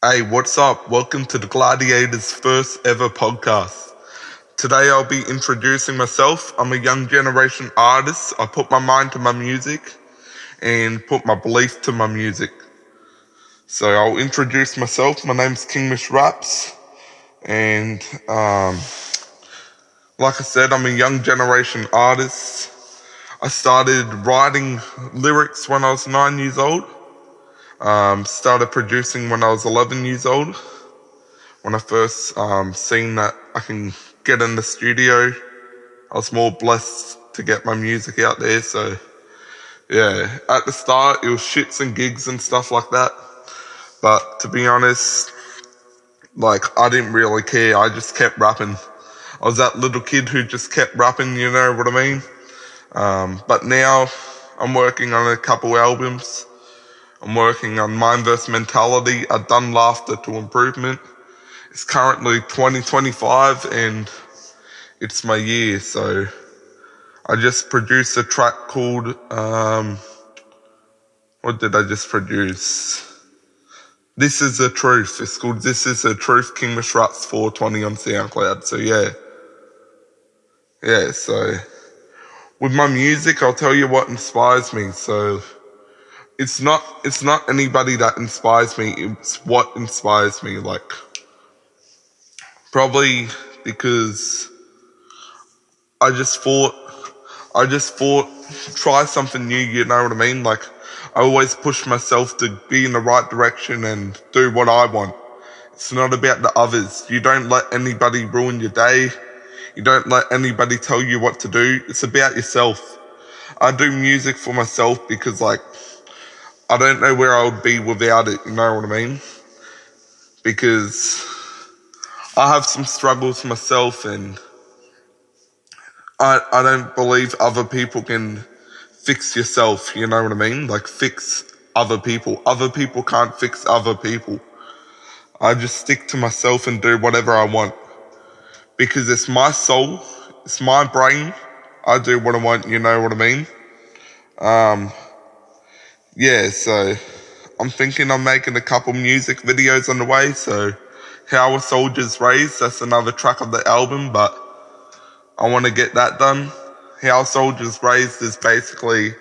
Hey, what's up? Welcome to the Gladiators' first ever podcast. Today I'll be introducing myself. I'm a young generation artist. I put my mind to my music and put my belief to my music. So I'll introduce myself. My name's kingmishrapz420 and like I said, I'm a young generation artist. I started writing lyrics when I was 9 years old. Started producing when I was 11 years old. When I first seen that I can get in the studio, I was more blessed to get my music out there. So yeah, at the start it was shits and gigs and stuff like that. But to be honest, I didn't really care. I just kept rapping. I was that little kid who just kept rapping, you know what I mean? But now I'm working on a couple albums. I'm working on Mind vs. Mentality. I've done Laughter to Improvement. It's currently 2025 and it's my year. So I just produced a track called, what did I just produce? This Is the Truth. It's called This Is the Truth, kingmishrapz420 on SoundCloud. So yeah, so with my music, I'll tell you what inspires me. So it's not anybody that inspires me, it's what inspires me. Probably because I just thought, try something new, you know what I mean? I always push myself to be in the right direction and do what I want. It's not about the others. You don't let anybody ruin your day. You don't let anybody tell you what to do. It's about yourself. I do music for myself because I don't know where I would be without it, you know what I mean? Because I have some struggles myself and I don't believe other people can fix yourself, you know what I mean? Fix other people. Other people can't fix other people. I just stick to myself and do whatever I want. Because it's my soul, it's my brain. I do what I want, you know what I mean? Yeah, so I'm thinking I'm making a couple music videos on the way. So How a Soldier's Raised, that's another track of the album, but I want to get that done. How a Soldier's Raised is basically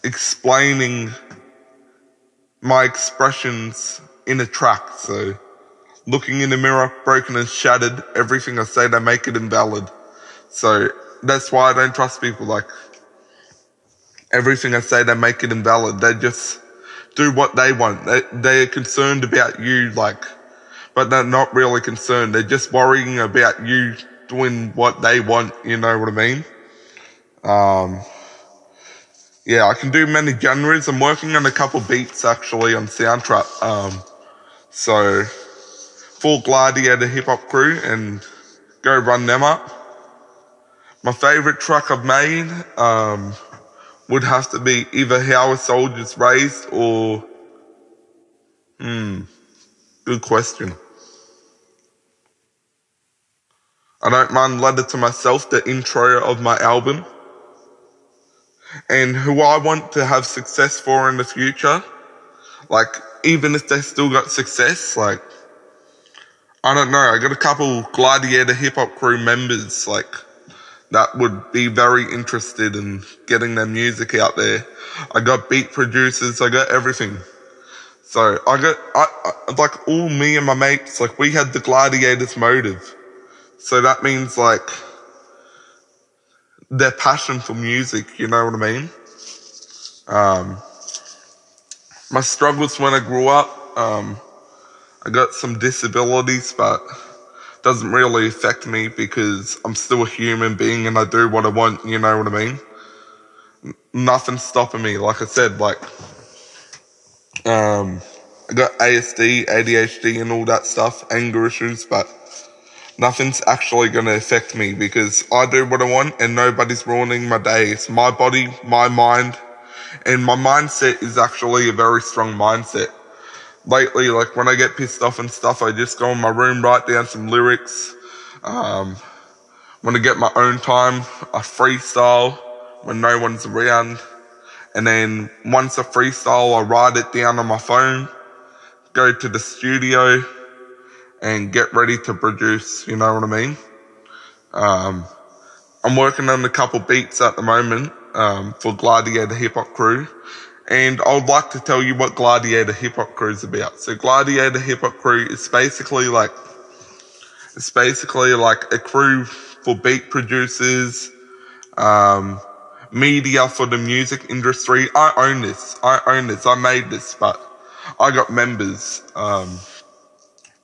explaining my expressions in a track. So looking in the mirror, broken and shattered, everything I say, they make it invalid. So that's why I don't trust people. Everything I say, they make it invalid. They just do what they want. They're concerned about you, but they're not really concerned. They're just worrying about you doing what they want, you know what I mean? Yeah, I can do many genres. I'm working on a couple beats actually on Soundtrap. So full Gladiator hip hop crew, and go run them up. My favorite track I've made would have to be either How a Soldier's Raised or good question. I don't mind Letter to Myself, the intro of my album, and who I want to have success for in the future. Even if they still got success, I don't know, I got a couple Gladiator hip-hop crew members, that would be very interested in getting their music out there. I got beat producers, I got everything. So all me and my mates, we had the Gladiators motive. So that means, their passion for music, you know what I mean? My struggles when I grew up, I got some disabilities, but doesn't really affect me because I'm still a human being and I do what I want, you know what I mean? Nothing's stopping me. Like I said, I got ASD, ADHD and all that stuff, anger issues, but nothing's actually going to affect me because I do what I want and nobody's ruining my day. It's my body, my mind, and my mindset is actually a very strong mindset. Lately, when I get pissed off and stuff, I just go in my room, write down some lyrics. When I get my own time, I freestyle when no one's around. And then once I freestyle, I write it down on my phone. go to the studio and get ready to produce, you know what I mean? I'm working on a couple beats at the moment for Gladiator Hip Hop Crew, and I would like to tell you what Gladiator Hip Hop Crew is about. So Gladiator Hip Hop Crew is basically like a crew for beat producers, media for the music industry. I own this. I made this, but I got members.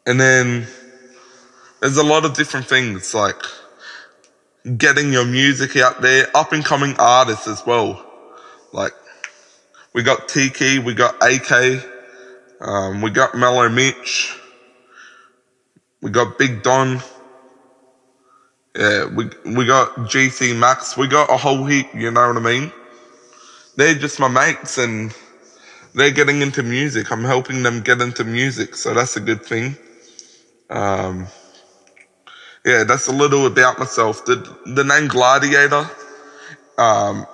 And then there's a lot of different things like getting your music out there, up and coming artists as well. Like we got Tiki, we got AK, we got Mellow Mitch, we got Big Don. Yeah, we got GC Max, we got a whole heap, you know what I mean? They're just my mates and they're getting into music. I'm helping them get into music, so that's a good thing. Yeah, that's a little about myself. The name Gladiator, I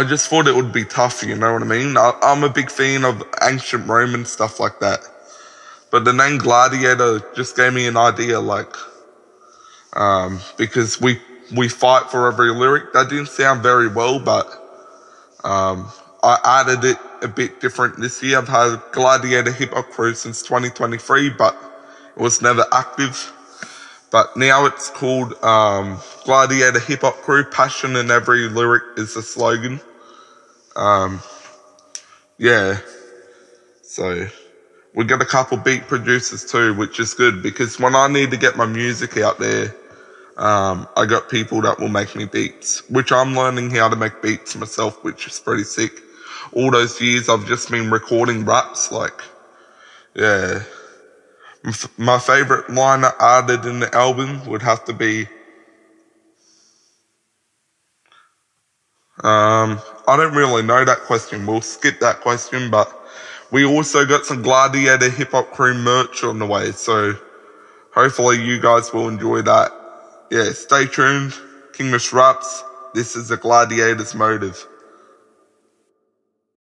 just thought it would be tough, you know what I mean? I'm a big fan of ancient Roman stuff like that. But the name Gladiator just gave me an idea, like, because we fight for every lyric. That didn't sound very well, but I added it a bit different this year. I've had Gladiator Hip Hop Crew since 2023, but it was never active. But now it's called Gladiator Hip Hop Crew. Passion in every lyric is the slogan. Yeah. So we got a couple beat producers too, which is good because when I need to get my music out there, I got people that will make me beats, which I'm learning how to make beats myself, which is pretty sick. All those years I've just been recording raps, like, yeah. My favorite line I added in the album would have to be, I don't really know that question. We'll skip that question, but we also got some Gladiator Hip Hop Crew merch on the way, so hopefully you guys will enjoy that. Yeah, stay tuned. King Mish Raps. This is the Gladiators Motive.